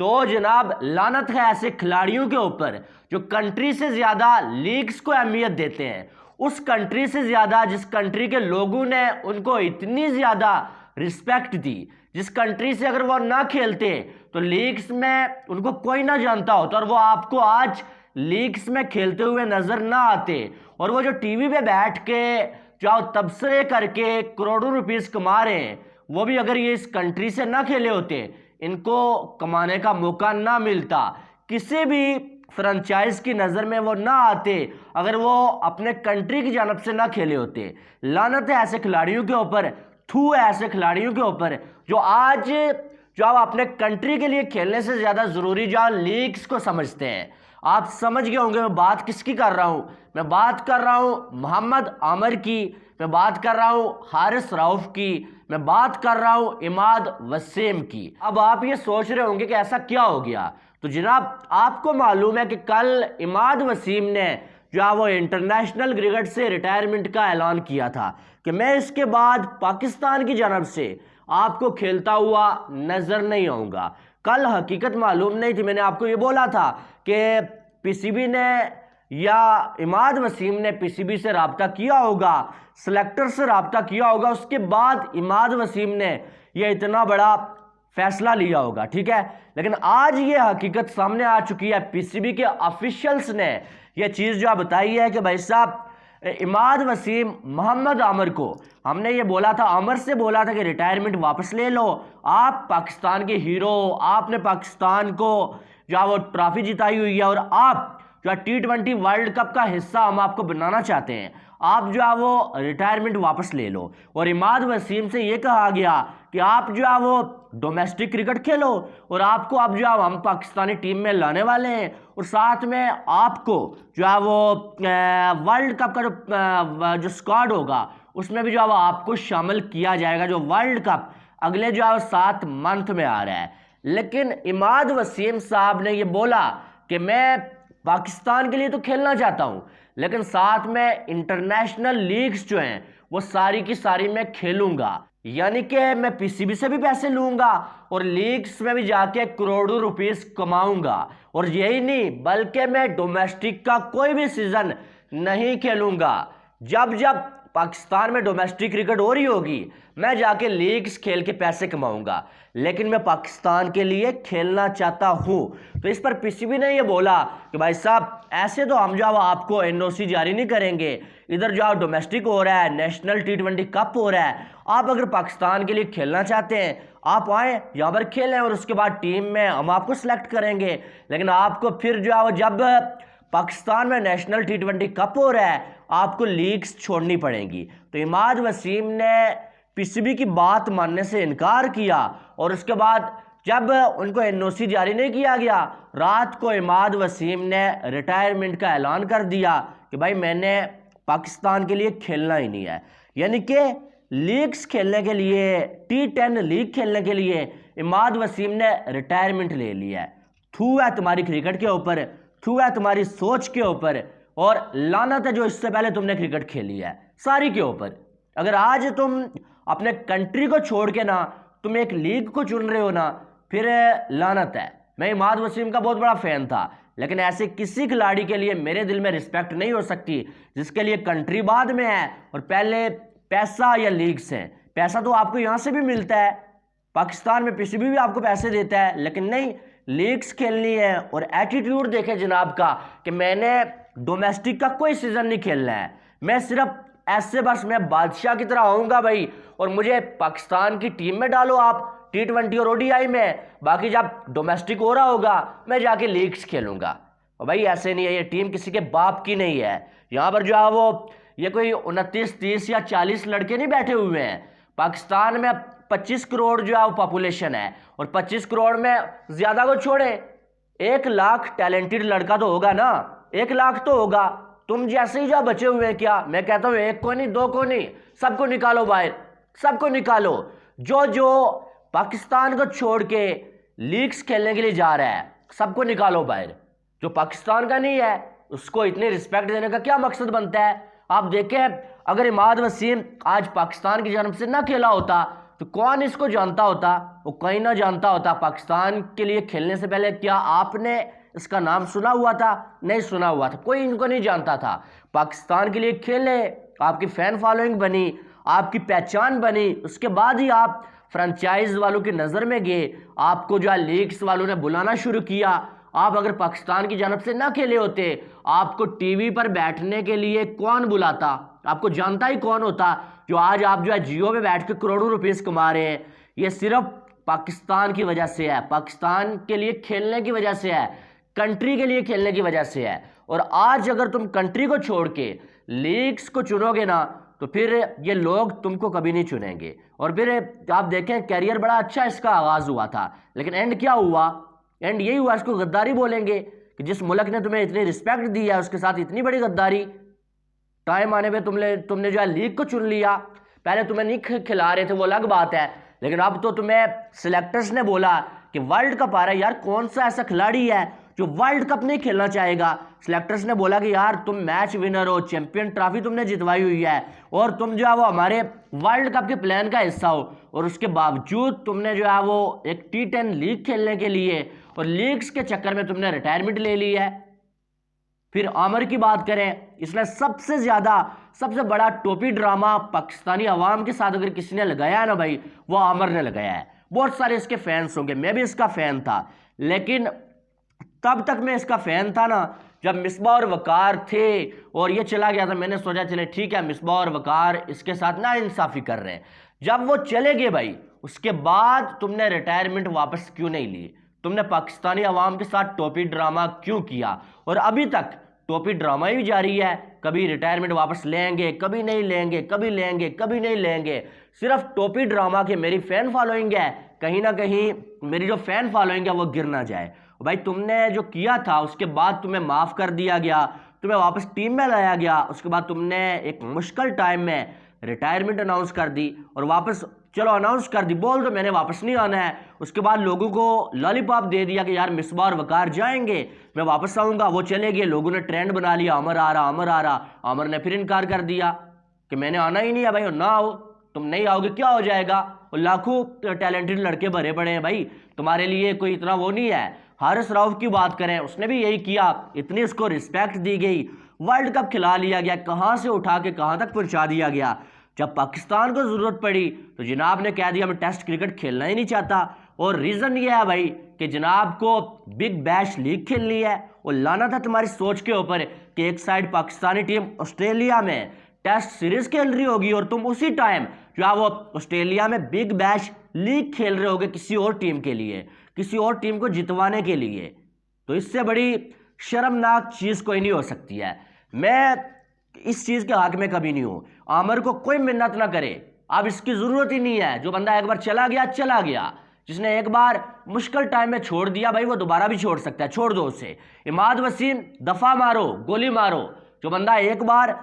तो जनाब लानत है ऐसे खिलाड़ियों के ऊपर जो कंट्री से ज़्यादा लीग्स को अहमियत देते हैं, उस कंट्री से ज़्यादा जिस कंट्री के लोगों ने उनको इतनी ज़्यादा रिस्पेक्ट दी, जिस कंट्री से अगर वो ना खेलते तो लीग्स में उनको कोई ना जानता होता और वो आपको आज लीग्स में खेलते हुए नज़र ना आते। और वो जो टीवी पे बैठ के जो तबसरे करके करोड़ों रुपीस कमा रहे हैं, वो भी अगर ये इस कंट्री से ना खेले होते, इनको कमाने का मौका ना मिलता, किसी भी फ्रेंचाइज की नज़र में वो ना आते अगर वो अपने कंट्री की जानब से ना खेले होते। लानत है ऐसे खिलाड़ियों के ऊपर, थू है ऐसे खिलाड़ियों के ऊपर जो आज जो आप अपने कंट्री के लिए खेलने से ज़्यादा ज़रूरी जो लीग्स को समझते हैं। आप समझ गए होंगे मैं बात किसकी कर रहा हूँ। मैं बात कर रहा हूँ मोहम्मद आमिर की, मैं बात कर रहा हूँ हारिस रऊफ की, मैं बात कर रहा हूँ इमाद वसीम की। अब आप ये सोच रहे होंगे कि ऐसा क्या हो गया। तो जनाब आपको मालूम है कि कल इमाद वसीम ने जो वो इंटरनेशनल क्रिकेट से रिटायरमेंट का ऐलान किया था कि मैं इसके बाद पाकिस्तान की जानब से आपको खेलता हुआ नजर नहीं आऊँगा। कल हकीकत मालूम नहीं थी, मैंने आपको ये बोला था कि पीसीबी ने या इमाद वसीम ने पीसीबी से रब्ता किया होगा, सिलेक्टर से रब्ता किया होगा, उसके बाद इमाद वसीम ने यह इतना बड़ा फैसला लिया होगा, ठीक है। लेकिन आज ये हकीकत सामने आ चुकी है, पीसीबी के ऑफिशियल्स ने यह चीज़ जो बताई है कि भाई साहब इमाद वसीम मोहम्मद आमिर को हमने ये बोला था, आमिर से बोला था कि रिटायरमेंट वापस ले लो, आप पाकिस्तान के हीरो, आपने पाकिस्तान को जो वो ट्रॉफी जिताई हुई है और आप जो T20 वर्ल्ड कप का हिस्सा हम आपको बनाना चाहते हैं, आप जो है वो रिटायरमेंट वापस ले लो। और इमाद वसीम से ये कहा गया कि आप जो है वो डोमेस्टिक क्रिकेट खेलो और आपको अब जो है हम पाकिस्तानी टीम में लाने वाले हैं और साथ में आपको जो है वो वर्ल्ड कप का जो स्क्वाड होगा उसमें भी जो है वो आपको शामिल किया जाएगा, जो वर्ल्ड कप अगले जो है 7 मंथ में आ रहा है। लेकिन इमाद वसीम साहब ने ये बोला कि मैं पाकिस्तान के लिए तो खेलना चाहता हूं, लेकिन साथ में इंटरनेशनल लीग्स जो हैं वो सारी की सारी मैं खेलूंगा, यानी कि मैं पीसीबी से भी पैसे लूंगा और लीग्स में भी जाके करोड़ों रुपीस कमाऊंगा। और यही नहीं बल्कि मैं डोमेस्टिक का कोई भी सीजन नहीं खेलूंगा। जब जब पाकिस्तान में डोमेस्टिक क्रिकेट हो रही होगी मैं जाके लीग्स खेल के पैसे कमाऊंगा, लेकिन मैं पाकिस्तान के लिए खेलना चाहता हूं। तो इस पर पीसीबी ने ये बोला कि भाई साहब ऐसे तो हम जो आपको एनओसी जारी नहीं करेंगे, इधर जो डोमेस्टिक हो रहा है, नेशनल T20 कप हो रहा है, आप अगर पाकिस्तान के लिए खेलना चाहते हैं आप आए यहाँ पर खेलें और उसके बाद टीम में हम आपको सिलेक्ट करेंगे। लेकिन आपको फिर जो है वो जब पाकिस्तान में नेशनल T20 कप हो रहा है आपको लीग्स छोड़नी पड़ेंगी। तो इमाद वसीम ने पीसीबी की बात मानने से इनकार किया और उसके बाद जब उनको एनओसी जारी नहीं किया गया, रात को इमाद वसीम ने रिटायरमेंट का ऐलान कर दिया कि भाई मैंने पाकिस्तान के लिए खेलना ही नहीं है। यानी कि लीग्स खेलने के लिए, T10 लीग खेलने के लिए इमाद वसीम ने रिटायरमेंट ले लिया है। थू है तुम्हारी क्रिकेट के ऊपर, थू है तुम्हारी सोच के ऊपर और लानत है जो इससे पहले तुमने क्रिकेट खेली है सारी के ऊपर। अगर आज तुम अपने कंट्री को छोड़ के ना तुम एक लीग को चुन रहे हो ना, फिर लानत है। मैं इमाद वसीम का बहुत बड़ा फैन था, लेकिन ऐसे किसी खिलाड़ी के लिए मेरे दिल में रिस्पेक्ट नहीं हो सकती जिसके लिए कंट्री बाद में है और पहले पैसा या लीग्स है। पैसा तो आपको यहाँ से भी मिलता है, पाकिस्तान में पीसीबी भी आपको पैसे देता है, लेकिन नहीं लीग्स खेलनी है। और एटीट्यूड देखे जनाब का कि मैंने डोमेस्टिक का कोई सीजन नहीं खेलना है, मैं सिर्फ ऐसे बस मैं बादशाह की तरह आऊँगा भाई और मुझे पाकिस्तान की टीम में डालो आप T20 और ODI में, बाकी जब डोमेस्टिक हो रहा होगा मैं जाके लीग्स खेलूंगा। और भाई ऐसे नहीं है, ये टीम किसी के बाप की नहीं है। यहाँ पर जो है वो ये कोई 29, 30 या 40 लड़के नहीं बैठे हुए हैं। पाकिस्तान में 25 करोड़ जो है वो पॉपुलेशन है और 25 करोड़ में ज़्यादा को छोड़े 1 लाख टैलेंटेड लड़का तो होगा ना, 1 लाख तो होगा। तुम जैसे ही जो बचे हुए हैं, क्या मैं कहता हूँ 1 को नहीं 2 को नहीं, सबको निकालो बाहर, सबको निकालो। जो जो पाकिस्तान को छोड़ के लीग्स खेलने के लिए जा रहा है सबको निकालो बाहर। जो पाकिस्तान का नहीं है उसको इतनी रिस्पेक्ट देने का क्या मकसद बनता है। आप देखें अगर इमाद वसीम आज पाकिस्तान की जानब से ना खेला होता तो कौन इसको जानता होता? वो कोई ना जानता होता। पाकिस्तान के लिए खेलने से पहले क्या आपने इसका नाम सुना हुआ था? नहीं सुना हुआ था, कोई इनको नहीं जानता था। पाकिस्तान के लिए खेले, आपकी फैन फॉलोइंग बनी, आपकी पहचान बनी, उसके बाद ही आप फ्रेंचाइज वालों की नज़र में गए, आपको जो है लीग्स वालों ने बुलाना शुरू किया। आप अगर पाकिस्तान की जानब से ना खेले होते, आपको टीवी पर बैठने के लिए कौन बुलाता? आपको जानता ही कौन होता? जो आज आप जो है जियो में बैठ के करोड़ों रुपीस कमा रहे हैं, ये सिर्फ पाकिस्तान की वजह से है, पाकिस्तान के लिए खेलने की वजह से है, कंट्री के लिए खेलने की वजह से है। और आज अगर तुम कंट्री को छोड़ के लीग्स को चुनोगे ना, तो फिर ये लोग तुमको कभी नहीं चुनेंगे। और फिर आप देखें, कैरियर बड़ा अच्छा इसका आगाज हुआ था, लेकिन एंड क्या हुआ? एंड यही हुआ, इसको गद्दारी बोलेंगे कि जिस मुल्क ने तुम्हें इतनी रिस्पेक्ट दी है उसके साथ इतनी बड़ी गद्दारी। टाइम आने पे तुमने जो है लीग को चुन लिया। पहले तुम्हें नहीं खिला रहे थे, वो अलग बात है, लेकिन अब तो तुम्हें सिलेक्टर्स ने बोला कि वर्ल्ड कप आ रहा है यार, कौन सा ऐसा खिलाड़ी है जो वर्ल्ड कप नहीं खेलना चाहेगा? सिलेक्टर्स ने बोला कि यार तुम मैच विनर हो, चैंपियन ट्रॉफी तुमने जितवाई हुई है, और तुम जो है वो हमारे वर्ल्ड कप के प्लान का हिस्सा हो, और उसके बावजूद तुमने जो है वो एक T10 लीग खेलने के लिए और लीग्स के चक्कर में तुमने रिटायरमेंट ले ली है। फिर आमिर की बात करें, इसने सबसे बड़ा टोपी ड्रामा पाकिस्तानी अवाम के साथ अगर किसी ने लगाया है ना भाई, वो आमिर ने लगाया है। बहुत सारे इसके फैंस होंगे, मैं भी इसका फैन था, लेकिन तब तक मैं इसका फैन था ना जब मिसबाह और वकार थे और ये चला गया था। मैंने सोचा चले ठीक है, मिसबाह और वकार इसके साथ ना इंसाफी कर रहे हैं। जब वो चले गए भाई, उसके बाद तुमने रिटायरमेंट वापस क्यों नहीं ली? तुमने पाकिस्तानी अवाम के साथ टोपी ड्रामा क्यों किया? और अभी तक टोपी ड्रामा ही जारी है। कभी रिटायरमेंट वापस लेंगे, कभी नहीं लेंगे, कभी लेंगे, कभी नहीं लेंगे। सिर्फ टोपी ड्रामा के मेरी फैन फॉलोइंग है, कहीं ना कहीं मेरी जो फैन फॉलोइंग है वो गिर ना जाए। भाई तुमने जो किया था उसके बाद तुम्हें माफ़ कर दिया गया, तुम्हें वापस टीम में लाया गया, उसके बाद तुमने एक मुश्किल टाइम में रिटायरमेंट अनाउंस कर दी और वापस चलो अनाउंस कर दी, बोल दो मैंने वापस नहीं आना है। उसके बाद लोगों को लॉलीपॉप दे दिया कि यार मिसबाह और वकार जाएंगे, मैं वापस आऊँगा। वो चले गए, लोगों ने ट्रेंड बना लिया, अमर आ रहा, अमर आ रहा। अमर ने फिर इनकार कर दिया कि मैंने आना ही नहीं है भाई, और ना आओ, तुम नहीं आओगे क्या हो जाएगा? और लाखों टैलेंटेड लड़के भरे पड़े हैं भाई, तुम्हारे लिए कोई इतना वो नहीं है। हारिस रऊफ की बात करें, उसने भी यही किया, इतनी उसको रिस्पेक्ट दी गई, वर्ल्ड कप खिला लिया गया, कहाँ से उठा के कहाँ तक पहुँचा दिया गया। जब पाकिस्तान को ज़रूरत पड़ी तो जनाब ने कह दिया मैं टेस्ट क्रिकेट खेलना ही नहीं चाहता। और रीज़न ये है भाई कि जनाब को बिग बैश लीग खेलनी है, और लाना था तुम्हारी सोच के ऊपर कि एक साइड पाकिस्तानी टीम ऑस्ट्रेलिया में टेस्ट सीरीज खेल रही होगी और तुम उसी टाइम जो है वो ऑस्ट्रेलिया में बिग बैश लीग खेल रहे होगे किसी और टीम के लिए, किसी और टीम को जितवाने के लिए। तो इससे बड़ी शर्मनाक चीज़ कोई नहीं हो सकती है। मैं इस चीज़ के हक में कभी नहीं हूँ। आमिर को कोई मिन्नत ना करे, अब इसकी ज़रूरत ही नहीं है। जो बंदा एक बार चला गया चला गया, जिसने एक बार मुश्किल टाइम में छोड़ दिया भाई वो दोबारा भी छोड़ सकता है, छोड़ दो उसे। इमाद वसीम दफ़ा मारो, गोली मारो। जो बंदा एक बार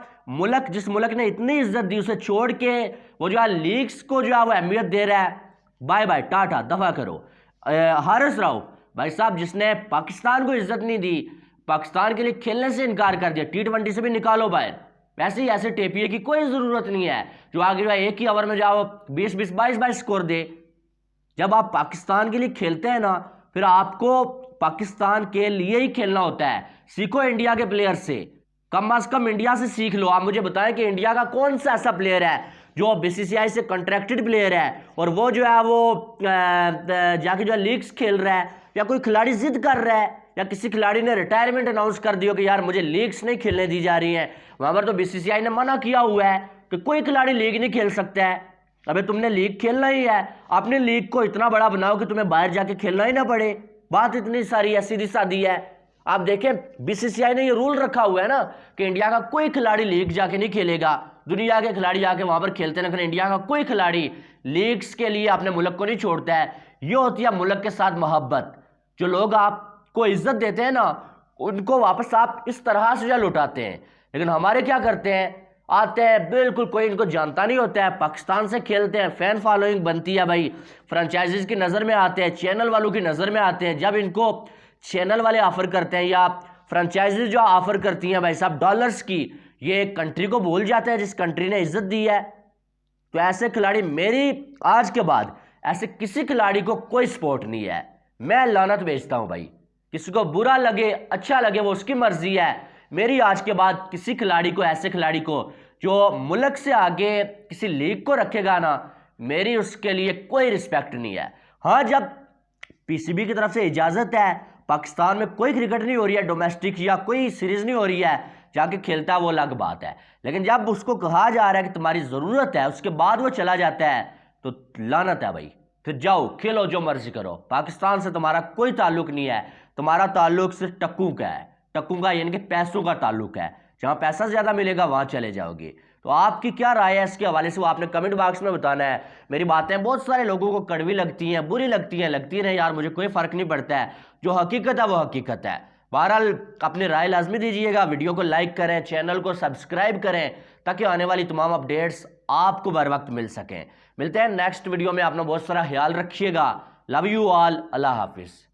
जिस मुल्क ने इतनी इज्जत दी उसे छोड़ के वो जो है लीग्स को जो है वो अहमियत दे रहा है, बाय बाय टाटा, दफ़ा करो। हारिस रऊफ भाई साहब, जिसने पाकिस्तान को इज्जत नहीं दी, पाकिस्तान के लिए खेलने से इनकार कर दिया, T20 से भी निकालो बाहर। वैसे ही ऐसे टेपिए की कोई ज़रूरत नहीं है जो आगे जो है एक ही ओवर में जाओ 20-20, 22-22 स्कोर दे। जब आप पाकिस्तान के लिए खेलते हैं ना, फिर आपको पाकिस्तान के लिए ही खेलना होता है। सीखो इंडिया के प्लेयर से, कम अज कम इंडिया से सीख लो। आप मुझे बताएं कि इंडिया का कौन सा ऐसा प्लेयर है जो BCCI से कॉन्ट्रैक्टेड प्लेयर है और वो जो है वो जाके जो है लीग्स खेल रहा है, या कोई खिलाड़ी जिद कर रहा है, या किसी खिलाड़ी ने रिटायरमेंट अनाउंस कर दिया कि यार मुझे लीग्स नहीं खेलने दी जा रही हैं। वहाँ पर तो BCCI ने मना किया हुआ है कि कोई खिलाड़ी लीग नहीं खेल सकता है। अबे तुमने लीग खेलना ही है, अपने लीग को इतना बड़ा बनाओ कि तुम्हें बाहर जाके खेलना ही ना पड़े। बात इतनी सारी है, सीधी सादी है। आप देखें BCCI ने ये रूल रखा हुआ है ना कि इंडिया का कोई खिलाड़ी लीग जाके नहीं खेलेगा। दुनिया के खिलाड़ी जाके वहाँ पर खेलते हैं, लेकिन इंडिया का कोई खिलाड़ी लीग्स के लिए अपने मुल्क को नहीं छोड़ता है। ये होती है मुल्क के साथ मोहब्बत। जो लोग आपको इज्जत देते हैं ना, उनको वापस आप इस तरह से जो लुटाते हैं। लेकिन हमारे क्या करते हैं, आते हैं, बिल्कुल कोई इनको जानता नहीं होता है, पाकिस्तान से खेलते हैं, फैन फॉलोइंग बनती है भाई, फ्रेंचाइजीज की नज़र में आते हैं, चैनल वालों की नज़र में आते हैं। जब इनको चैनल वाले ऑफर करते हैं या फ्रेंचाइजीज जो ऑफर करती हैं भाई साहब डॉलर्स की, ये कंट्री को भूल जाते हैं जिस कंट्री ने इज्जत दी है। तो ऐसे खिलाड़ी, मेरी आज के बाद ऐसे किसी खिलाड़ी को कोई सपोर्ट नहीं है। मैं लानत भेजता हूं भाई। किसी को बुरा लगे अच्छा लगे वो उसकी मर्जी है। मेरी आज के बाद किसी खिलाड़ी को, ऐसे खिलाड़ी को जो मुल्क से आगे किसी लीग को रखेगा ना, मेरी उसके लिए कोई रिस्पेक्ट नहीं है। हाँ, जब पीसीबी की तरफ से इजाजत है, पाकिस्तान में कोई क्रिकेट नहीं हो रही है डोमेस्टिक या कोई सीरीज नहीं हो रही है, जाके खेलता है वो अलग बात है। लेकिन जब उसको कहा जा रहा है कि तुम्हारी जरूरत है, उसके बाद वो चला जाता है, तो लानत है भाई। फिर जाओ खेलो, जो मर्जी करो, पाकिस्तान से तुम्हारा कोई ताल्लुक नहीं है। तुम्हारा ताल्लुक सिर्फ टक्कू का है, टक्कू का यानी कि पैसों का ताल्लुक है। जहां पैसा ज्यादा मिलेगा वहां चले जाओगे। तो आपकी क्या राय है इसके हवाले से, वो आपने कमेंट बॉक्स में बताना है। मेरी बातें बहुत सारे लोगों को कड़वी लगती हैं, बुरी लगती हैं, लगती नहीं यार, मुझे कोई फर्क नहीं पड़ता है। जो हकीकत है वो हकीकत है। बहरहाल अपनी राय लाजमी दीजिएगा, वीडियो को लाइक करें, चैनल को सब्सक्राइब करें, ताकि आने वाली तमाम अपडेट्स आपको बर वक्त मिल सकें। मिलते हैं नेक्स्ट वीडियो में। अपना बहुत सारा ख्याल रखिएगा। Love you all. अल्लाह हाफिज़।